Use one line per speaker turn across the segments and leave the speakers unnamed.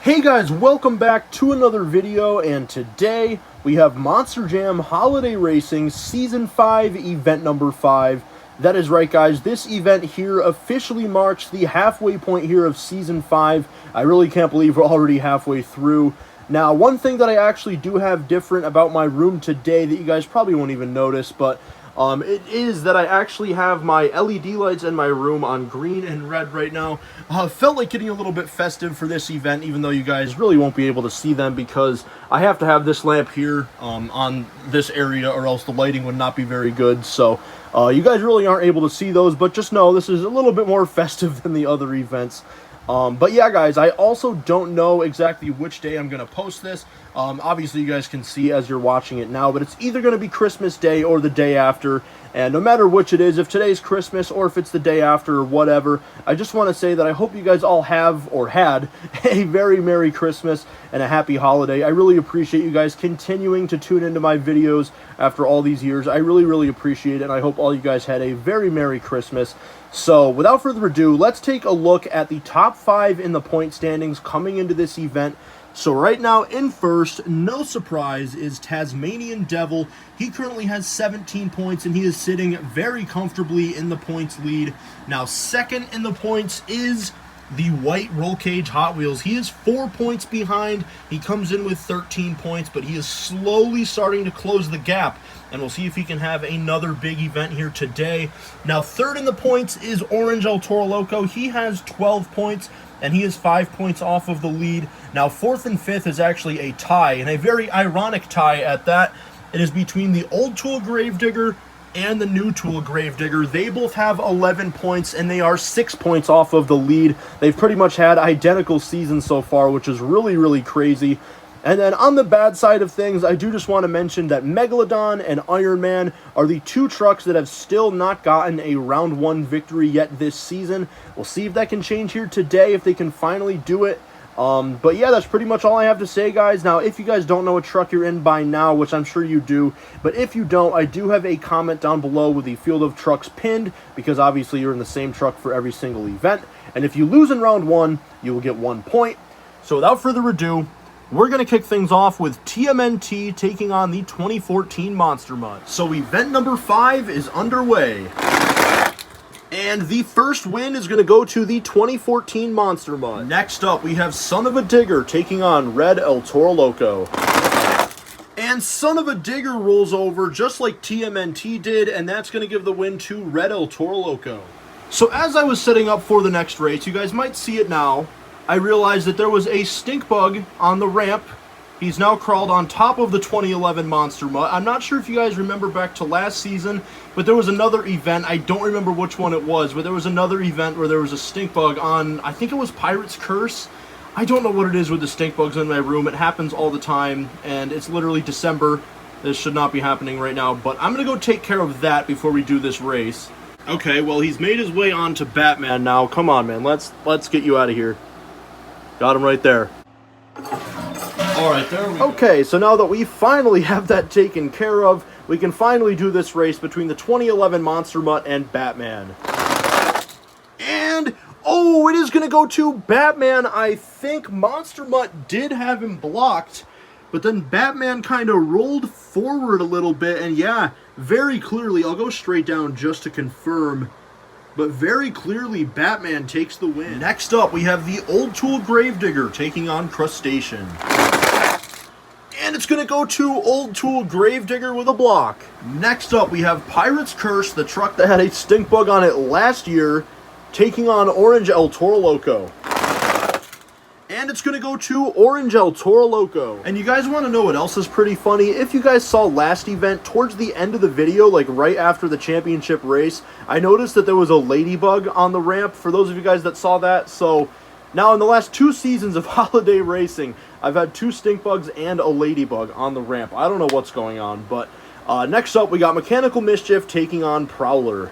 Hey guys, welcome back to another video, and today we have Monster Jam Holiday Racing Season 5, Event number 5. That is right guys, this event here officially marks the halfway point here of Season 5. I really can't believe we're already halfway through. Now, one thing that I actually do have different about my room today that you guys probably won't even notice, but it is that I actually have my LED lights in my room on green and red right now. Felt like getting a little bit festive for this event, even though you guys really won't be able to see them because I have to have this lamp here on this area or else the lighting would not be very good. So you guys really aren't able to see those, but just know this is a little bit more festive than the other events. But yeah, guys, I also don't know exactly which day I'm going to post this. Obviously, you guys can see as you're watching it now, but it's either going to be Christmas Day or the day after. And no matter which it is, if today's Christmas or if it's the day after or whatever, I just want to say that I hope you guys all have or had a very Merry Christmas and a Happy Holiday. I really appreciate you guys continuing to tune into my videos after all these years. I really appreciate it, and I hope all you guys had a very Merry Christmas. So, without further ado, let's take a look at the top 5 in the point standings coming into this event. So right now, in first, no surprise, is Tasmanian Devil. He currently has 17 points, and he is sitting very comfortably in the points lead. Now, second in the points is the White Roll Cage Hot Wheels. He is 4 points behind. He comes in with 13 points, but he is slowly starting to close the gap, and we'll see if he can have another big event here today. Now, third in the points is Orange El Toro Loco. He has 12 points, and he is 5 points off of the lead. Now, fourth and fifth is actually a tie, and a very ironic tie at that. It is between the Old Tool Gravedigger and the New Tool Gravedigger. They both have 11 points, and they are 6 points off of the lead. They've pretty much had identical seasons so far, which is really crazy. And then on the bad side of things, I do just want to mention that Megalodon and Iron Man are the two trucks that have still not gotten a round 1 victory yet this season. We'll see if that can change here today, if they can finally do it. But yeah, that's pretty much all I have to say, guys. Now, if you guys don't know what truck you're in by now, which I'm sure you do, but if you don't, I do have a comment down below with the field of trucks pinned, because obviously you're in the same truck for every single event. And if you lose in round 1, you will get 1 point. So without further ado, we're going to kick things off with TMNT taking on the 2014 Monster Mutt. So event number 5 is underway. And the first win is going to go to the 2014 Monster Mutt. Next up, we have Son of a Digger taking on Red El Toro Loco. And Son of a Digger rolls over just like TMNT did, and that's going to give the win to Red El Toro Loco. So as I was setting up for the next race, you guys might see it now, I realized that there was a stink bug on the ramp. He's now crawled on top of the 2011 Monster Mutt. I'm not sure if you guys remember back to last season, but there was another event. I don't remember which one it was, but there was another event where there was a stink bug on, I think it was Pirate's Curse. I don't know what it is with the stink bugs in my room. It happens all the time, and it's literally December. This should not be happening right now, but I'm going to go take care of that before we do this race. Okay, well, he's made his way onto Batman now. Come on, man. Let's get you out of here. Got him right there.
Alright, there we go.
Okay, so now that we finally have that taken care of, we can finally do this race between the 2011 Monster Mutt and Batman. And, oh, it is going to go to Batman. I think Monster Mutt did have him blocked, but then Batman kind of rolled forward a little bit, and yeah, very clearly, I'll go straight down just to confirm, but very clearly, Batman takes the win. Next up, we have the Old Tool Gravedigger taking on Crustacean. And it's going to go to Old Tool Gravedigger with a block. Next up, we have Pirate's Curse, the truck that had a stink bug on it last year, taking on Orange El Toro Loco. And it's going to go to Orange El Toro Loco. And you guys want to know what else is pretty funny? If you guys saw last event, towards the end of the video, like right after the championship race, I noticed that there was a ladybug on the ramp, for those of you guys that saw that. So now in the last 2 seasons of holiday racing, I've had 2 stink bugs and a ladybug on the ramp. I don't know what's going on, but next up we got Mechanical Mischief taking on Prowler.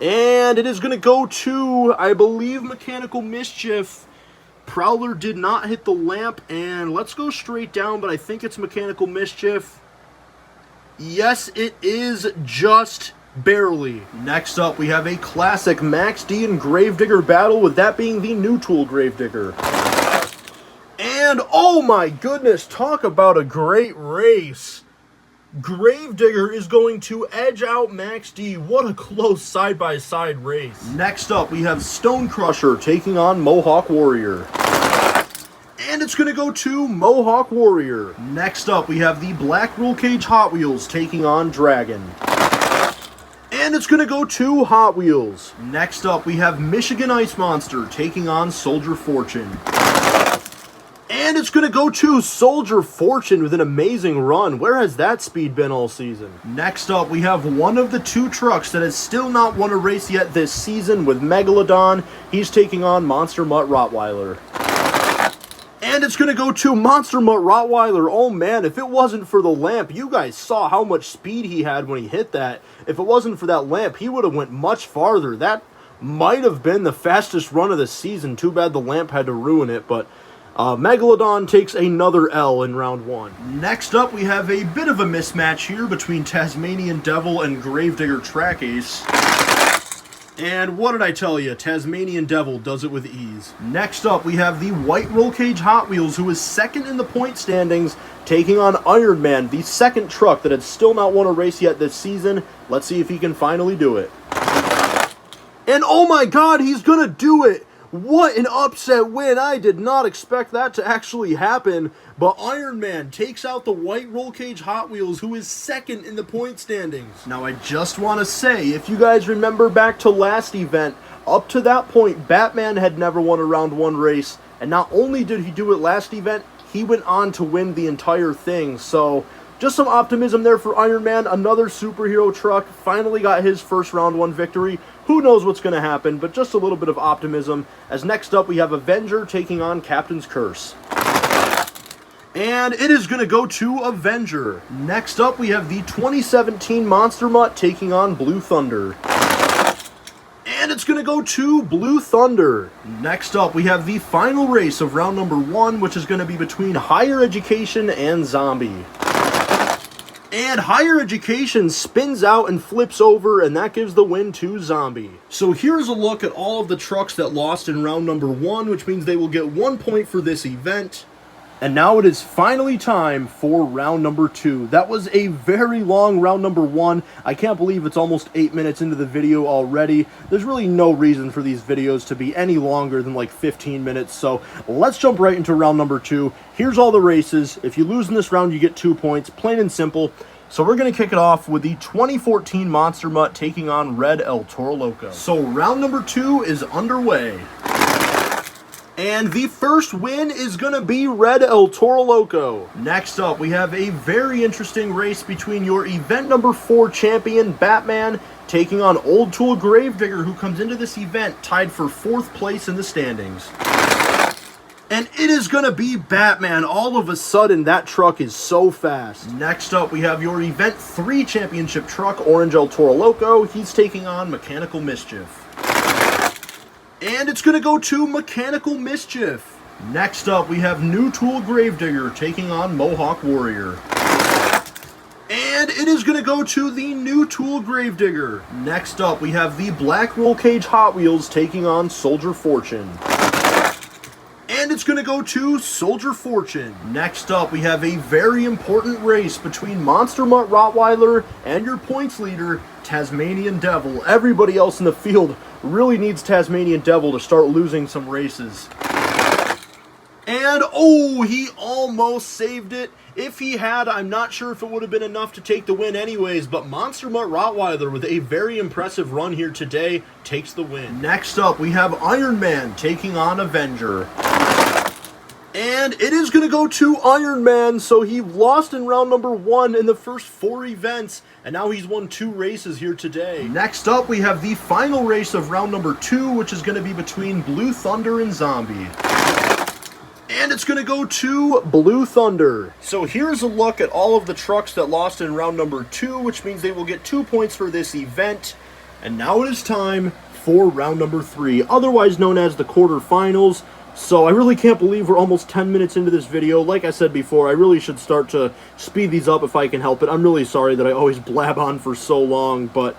And it is going to go to, I believe, Mechanical Mischief. Prowler did not hit the lamp, and let's go straight down, but I think it's Mechanical Mischief. Yes, it is just barely. Next up, we have a classic Max D and Gravedigger battle, with that being the New Tool Gravedigger. And oh my goodness, talk about a great race. Gravedigger is going to edge out Max D. What a close side-by-side race. Next up, we have Stone Crusher taking on Mohawk Warrior. And it's going to go to Mohawk Warrior. Next up, we have the Black Roll Cage Hot Wheels taking on Dragon. And it's going to go to Hot Wheels. Next up, we have Michigan Ice Monster taking on Soldier Fortune. And it's going to go to Soldier Fortune with an amazing run. Where has that speed been all season? Next up, we have one of the two trucks that has still not won a race yet this season with Megalodon. He's taking on Monster Mutt Rottweiler. And it's going to go to Monster Mutt Rottweiler. Oh man, if it wasn't for the lamp, you guys saw how much speed he had when he hit that. If it wasn't for that lamp, he would have went much farther. That might have been the fastest run of the season. Too bad the lamp had to ruin it, but Megalodon takes another L in round one. Next up, we have a bit of a mismatch here between Tasmanian Devil and Gravedigger Track Ace. And what did I tell you? Tasmanian Devil does it with ease. Next up, we have the White Roll Cage Hot Wheels, who is second in the point standings, taking on Iron Man, the second truck that had still not won a race yet this season. Let's see if he can finally do it. And oh my god, he's gonna do it! What an upset win. I did not expect that to actually happen, but Iron Man takes out the White Roll Cage Hot Wheels, who is second in the point standings. Now, I just want to say, if you guys remember back to last event, up to that point, Batman had never won a round one race, and not only did he do it last event, he went on to win the entire thing. So just some optimism there for Iron Man. Another superhero truck finally got his first round one victory. Who knows what's going to happen, but just a little bit of optimism. As next up, we have Avenger taking on Captain's Curse. And it is going to go to Avenger. Next up, we have the 2017 Monster Mutt taking on Blue Thunder. And it's going to go to Blue Thunder. Next up, we have the final race of round number one, which is going to be between Higher Education and Zombie. And Higher Education spins out and flips over, and that gives the win to Zombie. So here's a look at all of the trucks that lost in round number one, which means they will get 1 point for this event. And now it is finally time for round number two. That was a very long round number one. I can't believe it's almost 8 minutes into the video already. There's really no reason for these videos to be any longer than like 15 minutes. So let's jump right into round number two. Here's all the races. If you lose in this round, you get 2 points, plain and simple. So we're going to kick it off with the 2014 Monster Mutt taking on Red El Toro Loco. So round number two is underway. And the first win is going to be Red El Toro Loco. Next up, we have a very interesting race between your event number 4 champion, Batman, taking on Old Tool Gravedigger, who comes into this event tied for 4th place in the standings. And it is going to be Batman. All of a sudden, that truck is so fast. Next up, we have your Event 3 championship truck, Orange El Toro Loco. He's taking on Mechanical Mischief. And it's going to go to Mechanical Mischief. Next up, we have New Tool Gravedigger taking on Mohawk Warrior. And it is going to go to the New Tool Gravedigger. Next up, we have the Black Roll Cage Hot Wheels taking on Soldier Fortune. And it's going to go to Soldier Fortune. Next up, we have a very important race between Monster Mutt Rottweiler and your points leader, Tasmanian Devil. Everybody else in the field really needs Tasmanian Devil to start losing some races. And, oh, he almost saved it. If he had, I'm not sure if it would have been enough to take the win anyways, but Monster Mutt Rottweiler, with a very impressive run here today, takes the win. Next up, we have Iron Man taking on Avenger. And it is going to go to Iron Man, so he lost in round number 1 in the first 4 events, and now he's won 2 races here today. Next up, we have the final race of round number 2, which is going to be between Blue Thunder and Zombie. And it's going to go to Blue Thunder. So here's a look at all of the trucks that lost in round number 2, which means they will get 2 points for this event. And now it is time for round number 3, otherwise known as the quarterfinals. So I really can't believe we're almost 10 minutes into this video. Like I said before, I really should start to speed these up if I can help it. I'm really sorry that I always blab on for so long, but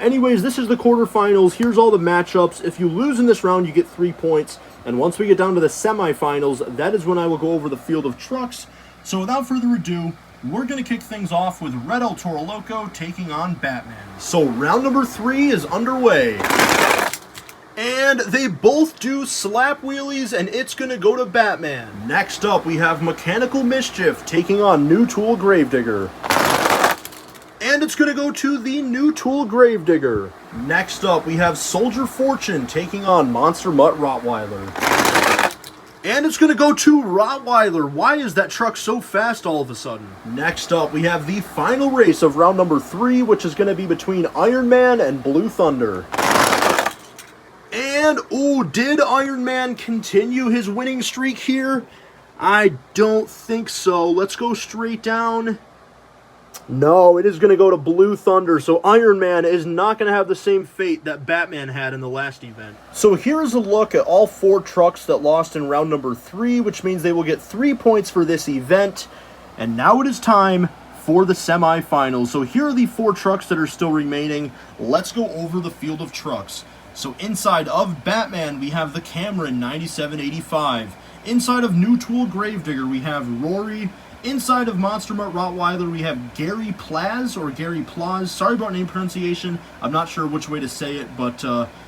anyways, this is the quarterfinals. Here's all the matchups. If you lose in this round, you get 3 points. And once we get down to the semifinals, that is when I will go over the field of trucks. So without further ado, we're going to kick things off with Red El Toro Loco taking on Batman. So round number 3 is underway. And they both do slap wheelies, and it's going to go to Batman. Next up, we have Mechanical Mischief taking on New Tool Gravedigger. And it's going to go to the New Tool Gravedigger. Next up, we have Soldier Fortune taking on Monster Mutt Rottweiler. And it's going to go to Rottweiler. Why is that truck so fast all of a sudden? Next up, we have the final race of round number 3, which is going to be between Iron Man and Blue Thunder. And, ooh, did Iron Man continue his winning streak here? I don't think so. Let's go straight down. No, it is going to go to Blue Thunder, so Iron Man is not going to have the same fate that Batman had in the last event. So here's a look at all 4 trucks that lost in round number 3, which means they will get 3 points for this event. And now it is time for the semifinals. So here are the 4 trucks that are still remaining. Let's go over the field of trucks. So inside of Batman, we have the Cameron 9785. Inside of New Tool Gravedigger, we have Rory. Inside of Monster Mutt Rottweiler, we have Gary Plaz, or Gary Plaz. Sorry about name pronunciation. I'm not sure which way to say it, but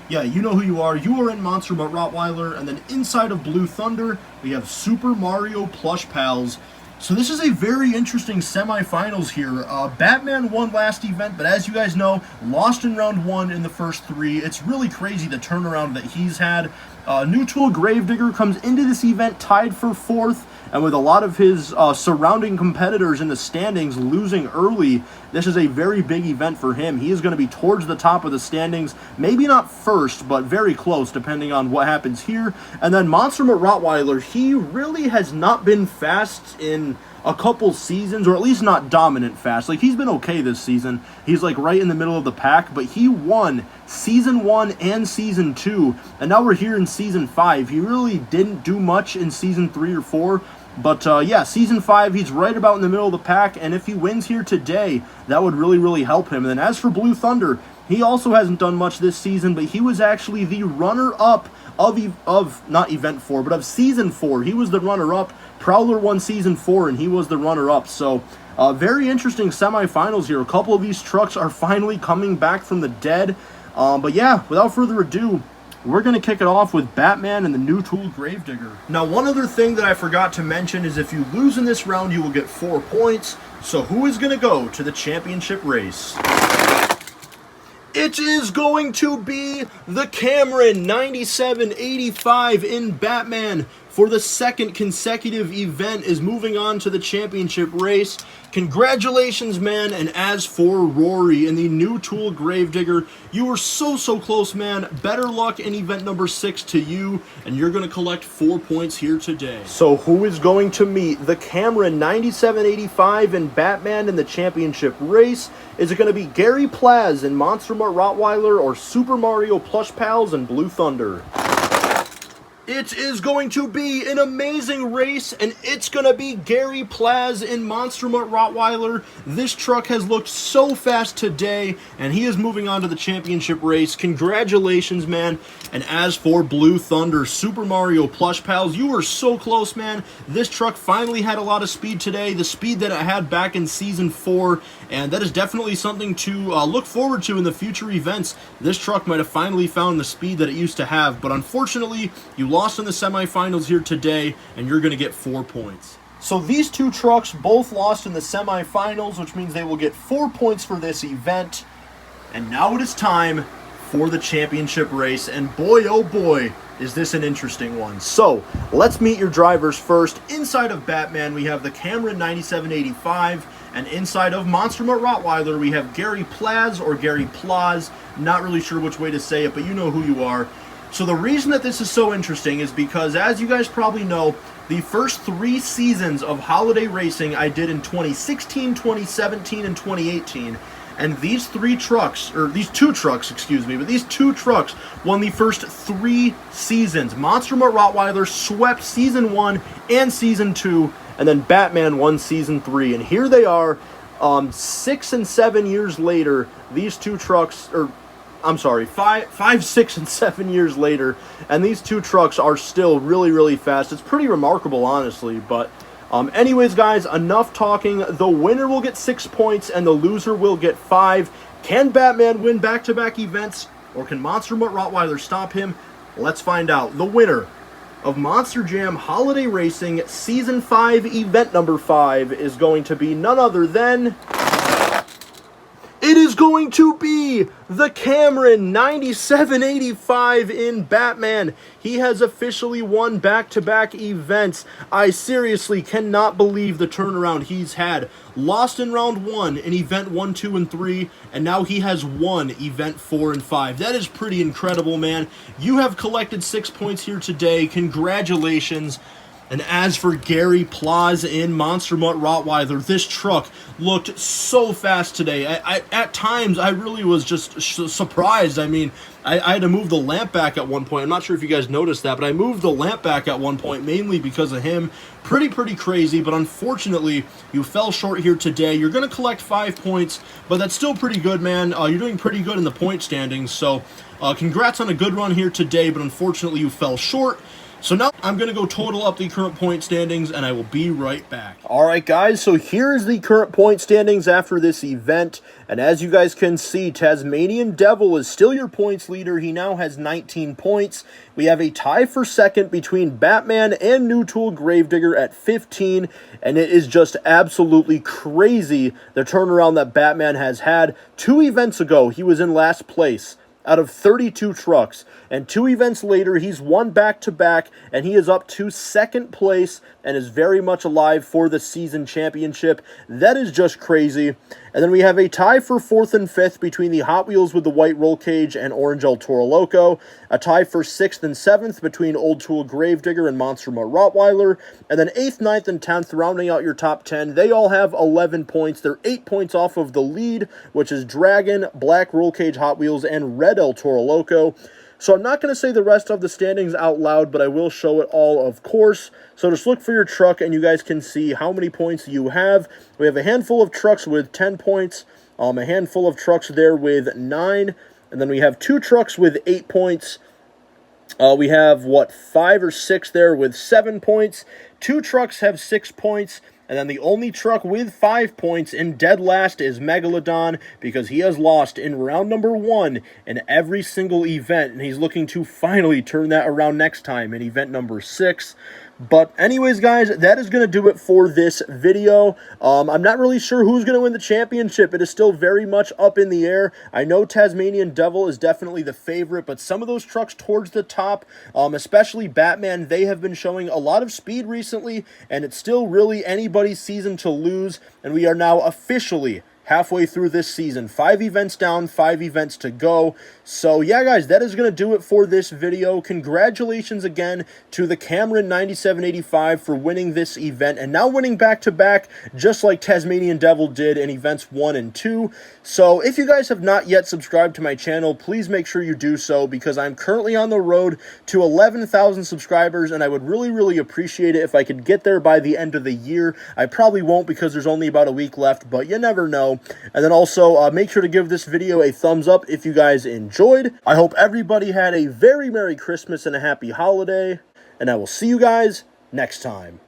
yeah, you know who you are. You are in Monster Mutt Rottweiler. And then inside of Blue Thunder, we have Super Mario Plush Pals. So this is a very interesting semifinals here. Batman won last event, but as you guys know, lost in round 1 in the first 3. It's really crazy the turnaround that he's had. New Tool Gravedigger comes into this event tied for 4th, and with a lot of his surrounding competitors in the standings losing early, this is a very big event for him. He is going to be towards the top of the standings, maybe not first, but very close, depending on what happens here. And then Monster Mutt Rottweiler, he really has not been fast in a couple seasons, or at least not dominant fast. Like, he's been okay this season. He's like right in the middle of the pack, but he won Season 1 and Season 2, and now we're here in Season 5. He really didn't do much in Season 3 or 4, but yeah, Season 5, he's right about in the middle of the pack, and if he wins here today, that would really, really help him. And then as for Blue Thunder, he also hasn't done much this season, but he was actually the runner-up of not Event 4, but of Season 4. He was the runner-up. Prowler won Season 4, and he was the runner-up. So, very interesting semifinals here. A couple of these trucks are finally coming back from the dead. But yeah, without further ado, we're going to kick it off with Batman and the New Tool Gravedigger. Now, one other thing that I forgot to mention is if you lose in this round, you will get 4 points. So who is going to go to the championship race? It is going to be the Cameron 9785 in Batman for the 2nd consecutive event is moving on to the championship race. Congratulations, man. And as for Rory in the New Tool Gravedigger, you were so close, man. Better luck in event number 6 to you, and you're going to collect 4 points here today. So who is going to meet the Cameron 9785 and Batman in the championship race? Is it going to be Gary Plaz in Monster Mutt Rottweiler or Super Mario Plush Pals and Blue Thunder? It is going to be an amazing race, and it's going to be Gary Plaz in Monster Mutt Rottweiler. This truck has looked so fast today, and he is moving on to the championship race. Congratulations, man. And as for Blue Thunder, Super Mario Plush Pals, you were so close, man. This truck finally had a lot of speed today, the speed that it had back in Season 4, and that is definitely something to look forward to in the future events. This truck might have finally found the speed that it used to have, but unfortunately, you lost in the semifinals here today, and you're going to get 4 points. So these 2 trucks both lost in the semifinals, which means they will get 4 points for this event. And now it is time for the championship race, and boy, oh boy, is this an interesting one. So let's meet your drivers first. Inside of Batman, we have the Cameron 9785, and inside of Monster Mutt Rottweiler, we have Gary Plaz or Gary Plaz. Not really sure which way to say it, but you know who you are. So the reason that this is so interesting is because, as you guys probably know, the first 3 seasons of holiday racing I did in 2016, 2017, and 2018. And these 2 trucks won the first 3 seasons. Monster Mutt Rottweiler swept Season 1 and Season 2, and then Batman won Season 3. And here they are, 6 and 7 years later, these 2 trucks, or I'm sorry, 5, 6, and 7 years later, and these two trucks are still really, really fast. It's pretty remarkable, honestly, but anyways, guys, enough talking. The winner will get 6 points, and the loser will get 5. Can Batman win back-to-back events, or can Monster Mutt Rottweiler stop him? Let's find out. The winner of Monster Jam Holiday Racing Season 5, Event Number 5, is going to be none other than... It is going to be the Cameron 9785 in Batman. He has officially won back-to-back events. I seriously cannot believe the turnaround he's had. Lost in round 1 in event 1, 2, and 3, and now he has won event 4 and 5. That is pretty incredible, man. You have collected 6 points here today. Congratulations. And as for Gary Plaza in Monster Mutt Rottweiler, this truck looked so fast today. At times, I really was just surprised. I mean, I had to move the lamp back at one point. I'm not sure if you guys noticed that, but I moved the lamp back at one point, mainly because of him. Pretty crazy, but unfortunately, you fell short here today. You're going to collect 5 points, but that's still pretty good, man. You're doing pretty good in the point standings, so congrats on a good run here today, but unfortunately, you fell short. So now I'm going to go total up the current point standings, and I will be right back. All right, guys, so here's the current point standings after this event. And as you guys can see, Tasmanian Devil is still your points leader. He now has 19 points. We have a tie for second between Batman and New Tool Gravedigger at 15. And it is just absolutely crazy the turnaround that Batman has had. 2 events ago, he was in last place out of 32 trucks, and 2 events later, he's won back-to-back, and he is up to second place and is very much alive for the season championship. That is just crazy. And then we have a tie for 4th and 5th between the Hot Wheels with the white roll cage and Orange El Toro Loco, a tie for 6th and 7th between Old Tool Gravedigger and Monster Mutt Rottweiler, and then 8th, 9th, and 10th rounding out your top 10. They all have 11 points. They're 8 points off of the lead, which is Dragon, Black Roll Cage Hot Wheels, and Red El Toro Loco. So I'm not going to say the rest of the standings out loud, but I will show it all, of course. So just look for your truck, and you guys can see how many points you have. We have a handful of trucks with 10 points, a handful of trucks there with 9, and then we have 2 trucks with 8 points. We have, 5 or 6 there with 7 points. 2 trucks have 6 points. And then the only truck with 5 points in dead last is Megalodon, because he has lost in round number 1 in every single event, and he's looking to finally turn that around next time in event number 6. But anyways, guys, that is going to do it for this video. I'm not really sure who's going to win the championship. It is still very much up in the air. I know Tasmanian Devil is definitely the favorite, but some of those trucks towards the top, especially Batman, they have been showing a lot of speed recently, and it's still really anybody's season to lose, and we are now officially halfway through this season. 5 events down, 5 events to go. So yeah, guys, that is going to do it for this video. Congratulations again to the Cameron 9785 for winning this event and now winning back-to-back, just like Tasmanian Devil did in events 1 and 2. So if you guys have not yet subscribed to my channel, please make sure you do so, because I'm currently on the road to 11,000 subscribers, and I would really appreciate it if I could get there by the end of the year. I probably won't, because there's only about a week left, but you never know. And then also, make sure to give this video a thumbs up if you guys enjoyed. I hope everybody had a very Merry Christmas and a Happy Holiday, and I will see you guys next time.